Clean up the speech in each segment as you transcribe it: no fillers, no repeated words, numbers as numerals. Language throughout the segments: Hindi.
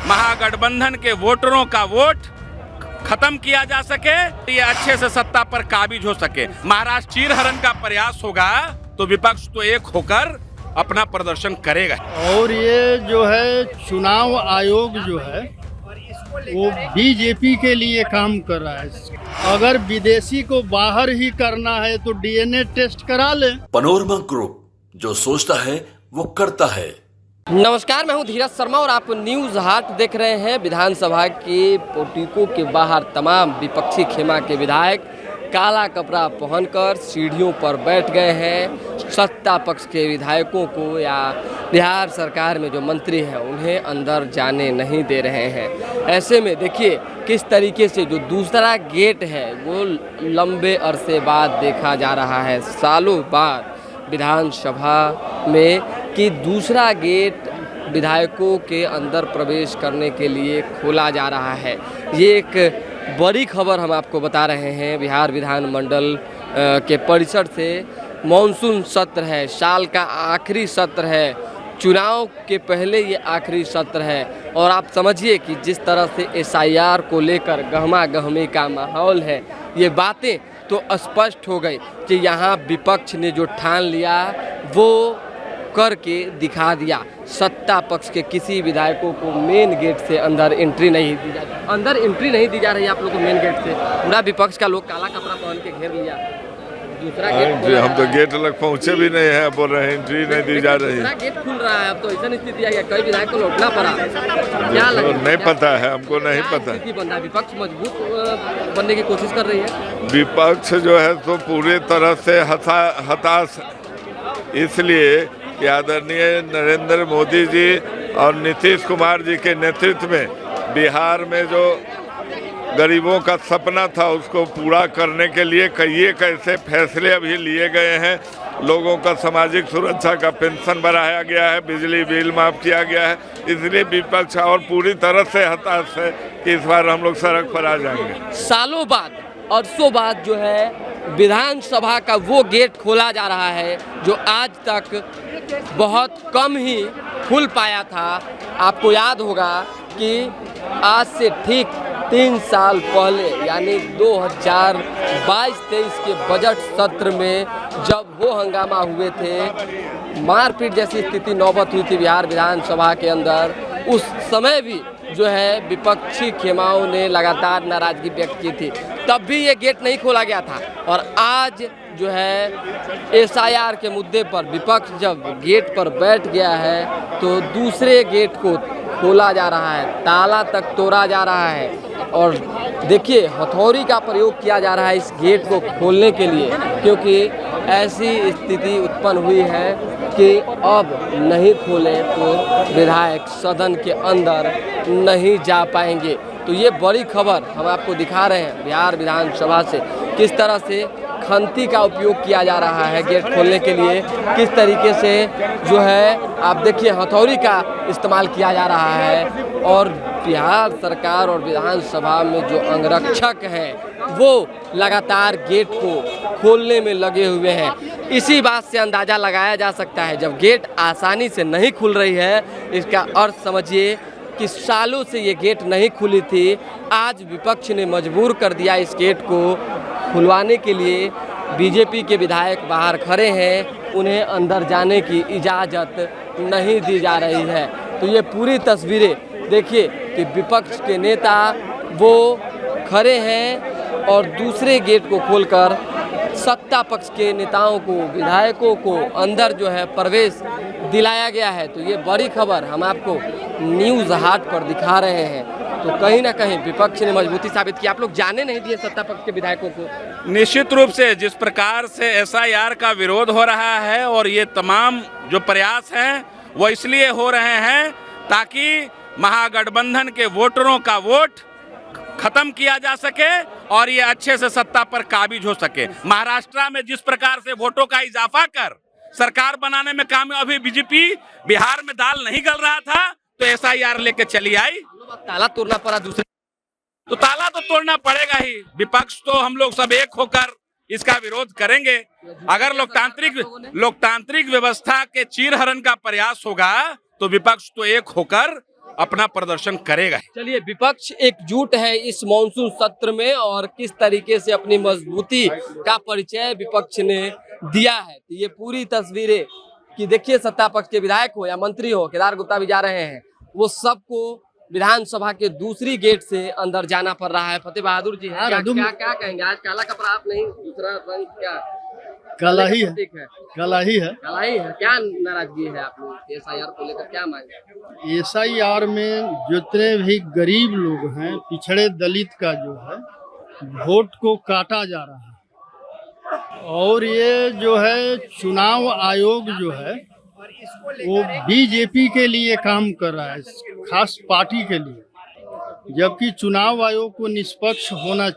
महागठबंधन के वोटरों का वोट खत्म किया जा सके, ये अच्छे से सत्ता पर काबिज हो सके। महाराष्ट्र चीरहरण का प्रयास होगा तो विपक्ष तो एक होकर अपना प्रदर्शन करेगा। और ये जो है चुनाव आयोग जो है वो बीजेपी के लिए काम कर रहा है। अगर विदेशी को बाहर ही करना है तो डीएनए टेस्ट करा ले। पनोरमा ग्रुप, जो सोचता है वो करता है। नमस्कार, मैं हूं धीरज शर्मा और आप न्यूज़ हाट देख रहे हैं। विधानसभा के पोर्टिको के बाहर तमाम विपक्षी खेमा के विधायक काला कपड़ा पहनकर सीढ़ियों पर बैठ गए हैं। सत्ता पक्ष के विधायकों को या बिहार सरकार में जो मंत्री हैं उन्हें अंदर जाने नहीं दे रहे हैं। ऐसे में देखिए किस तरीके से जो दूसरा गेट है वो लंबे अरसे बाद देखा जा रहा है, सालों बाद विधानसभा में, कि दूसरा गेट विधायकों के अंदर प्रवेश करने के लिए खोला जा रहा है। ये एक बड़ी खबर हम आपको बता रहे हैं। बिहार विधानमंडल के परिसर से मॉनसून सत्र है, साल का आखिरी सत्र है, चुनाव के पहले ये आखिरी सत्र है और आप समझिए कि जिस तरह से एसआईआर को लेकर गहमा गहमी का माहौल है, ये बातें तो स्पष्ट हो गई कि यहाँ विपक्ष ने जो ठान लिया वो करके दिखा दिया। सत्ता पक्ष के किसी विधायकों को मेन गेट से अंदर एंट्री नहीं दी जा रही, अंदर एंट्री नहीं दी जा रही है आप लोगों को मेन गेट से। पूरा विपक्ष का लोग काला कपड़ा पहन के घेर लिया। दूसरा गेट हम तो गेट तक पहुंचे भी नहीं है, बोल रहे हैं एंट्री नहीं दी जा रही। दूसरा गेट खुल रहा है, अब तो ऐसा स्थिति है कई विधायक को लौटना पड़ा। क्या लगा? नहीं पता है, हमको नहीं पता। बन रहा, विपक्ष मजबूत बनने की कोशिश कर रही है। विपक्ष जो है तो पूरी तरह से हताश, इसलिए कि आदरणीय नरेंद्र मोदी जी और नीतीश कुमार जी के नेतृत्व में बिहार में जो गरीबों का सपना था उसको पूरा करने के लिए कई ऐसे फैसले अभी लिए गए हैं। लोगों का सामाजिक सुरक्षा का पेंशन बढ़ाया गया है, बिजली बिल माफ किया गया है, इसलिए विपक्ष और पूरी तरह से हताश है कि इस बार हम लोग सड़क पर आ जाएंगे। सालों बाद, अरसों बाद जो है विधानसभा का वो गेट खोला जा रहा है जो आज तक बहुत कम ही खुल पाया था। आपको याद होगा कि आज से ठीक 3 साल पहले यानी 2022-23 के बजट सत्र में जब वो हंगामा हुए थे, मारपीट जैसी स्थिति नौबत हुई थी बिहार विधानसभा के अंदर, उस समय भी जो है विपक्षी खेमाओं ने लगातार नाराजगी व्यक्त की थी, तब भी ये गेट नहीं खोला गया था। और आज जो है एसआईआर के मुद्दे पर विपक्ष जब गेट पर बैठ गया है तो दूसरे गेट को खोला जा रहा है, ताला तक तोड़ा जा रहा है और देखिए हथौड़ी का प्रयोग किया जा रहा है इस गेट को खोलने के लिए, क्योंकि ऐसी स्थिति उत्पन्न हुई है कि अब नहीं खोले तो विधायक सदन के अंदर नहीं जा पाएंगे। तो ये बड़ी खबर हम आपको दिखा रहे हैं बिहार विधानसभा से, किस तरह से खंती का उपयोग किया जा रहा है गेट खोलने के लिए, किस तरीके से जो है आप देखिए हथौड़ी का इस्तेमाल किया जा रहा है। और बिहार सरकार और विधानसभा में जो अंगरक्षक हैं वो लगातार गेट को खोलने में लगे हुए हैं। इसी बात से अंदाज़ा लगाया जा सकता है, जब गेट आसानी से नहीं खुल रही है इसका अर्थ समझिए कि सालों से ये गेट नहीं खुली थी। आज विपक्ष ने मजबूर कर दिया इस गेट को खुलवाने के लिए। बीजेपी के विधायक बाहर खड़े हैं, उन्हें अंदर जाने की इजाज़त नहीं दी जा रही है। तो ये पूरी तस्वीरें देखिए कि विपक्ष के नेता वो खड़े हैं और दूसरे गेट को खोलकर सत्ता पक्ष के नेताओं को, विधायकों को अंदर जो है प्रवेश दिलाया गया है। तो ये बड़ी खबर हम आपको न्यूज़ हाट पर दिखा रहे हैं। तो कहीं ना कहीं विपक्ष ने मजबूती साबित की, आप लोग जाने नहीं दिए सत्ता पक्ष के विधायकों को। निश्चित रूप से जिस प्रकार से एसआईआर का विरोध हो रहा है और ये तमाम जो प्रयास हैं वो इसलिए हो रहे हैं ताकि महागठबंधन के वोटरों का वोट खत्म किया जा सके और ये अच्छे से सत्ता पर काबिज हो सके। महाराष्ट्र में जिस प्रकार से वोटों का इजाफा कर सरकार बनाने में कामयाब, अभी बीजेपी बिहार में दाल नहीं गल रहा था तो एसआईआर लेके चली आई, ताला तोड़ना पड़ा दूसरे, तो ताला तो तोड़ना पड़ेगा ही। विपक्ष तो हम लोग सब एक होकर इसका विरोध करेंगे। अगर लोकतांत्रिक व्यवस्था के चीरहरण का प्रयास होगा तो विपक्ष तो एक होकर अपना प्रदर्शन करेगा। चलिए, विपक्ष एकजुट है इस मॉनसून सत्र में और किस तरीके से अपनी मजबूती का परिचय विपक्ष ने दिया है। तो ये पूरी तस्वीरें कि देखिए, सत्ता पक्ष के विधायक हो या मंत्री हो, केदार गुप्ता भी जा रहे हैं, वो सबको विधानसभा के दूसरी गेट से अंदर जाना पड़ रहा है। फतेह बहादुर जी हैं, क्या कहेंगे? आज काला कपड़ा आप नहीं, दूसरा रंग क्या कला ही है, ठीक है, कला ही है। कला ही है। क्या नाराजगी है आप लोग SIR को लेकर, क्या मांगे? SIR में जितने भी गरीब लोग हैं, पिछड़े दलित का जो है वोट को काटा जा रहा है। और ये जो है चुनाव आयोग जो है वो बीजेपी के लिए काम कर रहा है, खास पार्टी के लिए, जबकि चुनाव आयोग को निष्पक्ष होना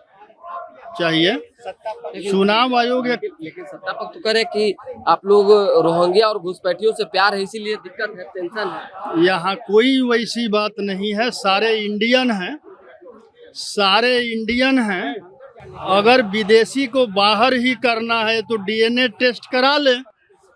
चाहिए। चुनाव आयोग लेकिन सत्ता पक्ष तो करे कि आप लोग रोहिंग्या और घुसपैठियों से प्यार है, इसीलिए दिक्कत है, टेंशन है। यहाँ कोई वैसी बात नहीं है, सारे इंडियन हैं, सारे इंडियन हैं। अगर विदेशी को बाहर ही करना है तो DNA टेस्ट करा ले।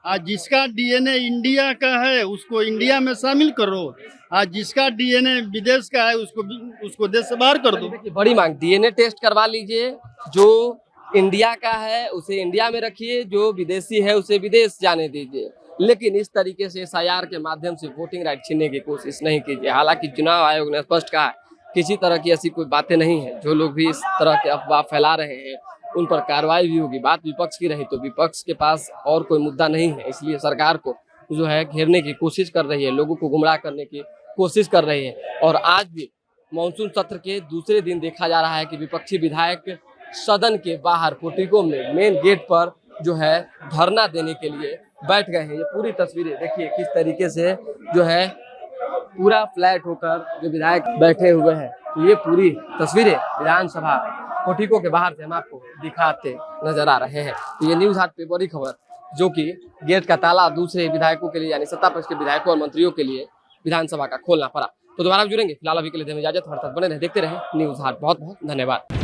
आज जिसका DNA इंडिया का है उसको इंडिया में शामिल करो, आज जिसका DNA विदेश का है उसको देश से बाहर कर दो। बड़ी मांग, DNA टेस्ट करवा लीजिए, जो इंडिया का है उसे इंडिया में रखिए, जो विदेशी है उसे विदेश जाने दीजिए, लेकिन इस तरीके से SIR के माध्यम से वोटिंग राइट छीनने की कोशिश नहीं कीजिए। हालांकि चुनाव आयोग ने स्पष्ट कहा है किसी तरह की ऐसी कोई बातें नहीं है। जो लोग भी इस तरह के अफवाह फैला रहे हैं उन पर कार्रवाई भी होगी। बात विपक्ष की रही तो विपक्ष के पास और कोई मुद्दा नहीं है, इसलिए सरकार को जो है घेरने की कोशिश कर रही है, लोगों को गुमराह करने की कोशिश कर रही है। और आज भी मानसून सत्र के दूसरे दिन देखा जा रहा है कि विपक्षी विधायक सदन के बाहर पोर्टिको में मेन गेट पर जो है धरना देने के लिए बैठ गए हैं। ये पूरी तस्वीरें देखिए किस तरीके से जो है पूरा फ्लैट होकर जो विधायक बैठे हुए हैं। तो ये पूरी तस्वीरें विधानसभा पोर्टिको के बाहर से हम आपको दिखाते नजर आ रहे हैं। तो ये न्यूज़ हाट पे बड़ी खबर, जो कि गेट का ताला दूसरे विधायकों के लिए यानी सत्ता पक्ष के विधायकों और मंत्रियों के लिए विधानसभा का खोलना पड़ा। तो दोबारा जुड़ेंगे, फिलहाल अभी के लिए दें इजाजत। हमारे साथ बने रहे, देखते रहे न्यूज़ हाट। बहुत बहुत धन्यवाद।